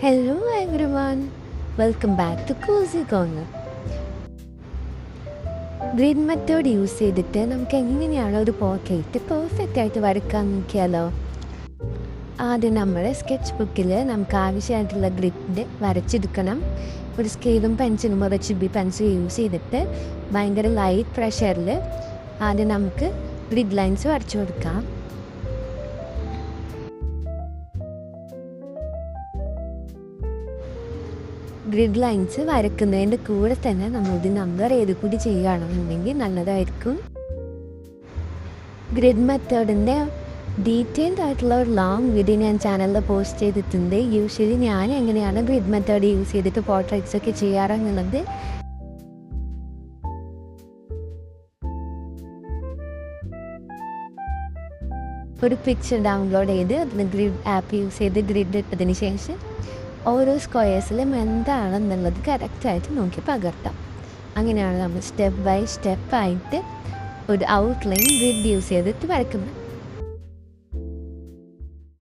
Hello everyone, welcome back to Cozy Corner. Grid method use ചെയ്തിട്ട് നമുക്ക് എങ്ങനെയാണ് ഒരു പോർട്രേറ്റ് പെർഫെക്റ്റ് ആയിട്ട് വരയ്ക്കാൻ നോക്കിയാലോ. ആദ്യം നമ്മൾ സ്കെച്ച് ബുക്കിൽ നമുക്ക് ആവശ്യമായിട്ടുള്ള ഗ്രിഡ് വരച്ചെടുക്കണം. ഒരു സ്കെയിലും പെൻസിലും ഒരു HB പെൻസിൽ യൂസ് ചെയ്തിട്ട് ഭയങ്കര ലൈറ്റ് പ്രഷറിൽ ആദ്യം നമുക്ക് ഗ്രിഡ് ലൈൻസ് വരച്ചു കൊടുക്കാം. ഗ്രിഡ് ലൈൻസ് വരയ്ക്കുന്നതിൻ്റെ കൂടെ തന്നെ നമ്മളൊരു നമ്പർ ഏത് കൂടി ചെയ്യുകയാണെന്നുണ്ടെങ്കിൽ നല്ലതായിരിക്കും. ഗ്രിഡ് മെത്തേഡിൻ്റെ ഡീറ്റെയിൽഡ് ആയിട്ടുള്ള ഒരു ലോങ് വീഡിയോ ഞാൻ ചാനലിൽ പോസ്റ്റ് ചെയ്തിട്ടുണ്ട്. യൂഷ്വലി ഞാൻ എങ്ങനെയാണ് ഗ്രിഡ് മെത്തേഡ് യൂസ് ചെയ്തിട്ട് പോർട്രേറ്റ്സ് ഒക്കെ ചെയ്യാറെന്നുള്ളത് ഒരു പിക്ചർ ഡൗൺലോഡ് ചെയ്ത് അതിന് ഗ്രിഡ് ആപ്പ് യൂസ് ചെയ്ത് ഗ്രിഡ് ഇട്ടതിന് ശേഷം ഓരോ സ്ക്വയേഴ്സിലും എന്താണെന്നുള്ളത് കറക്റ്റായിട്ട് നോക്കി പകർത്താം. അങ്ങനെയാണ് നമ്മൾ സ്റ്റെപ്പ് ബൈ സ്റ്റെപ്പായിട്ട് ഒരു ഔട്ട്ലൈൻ ഗ്രിഡ് യൂസ് ചെയ്തിട്ട് വരയ്ക്കുന്നത്.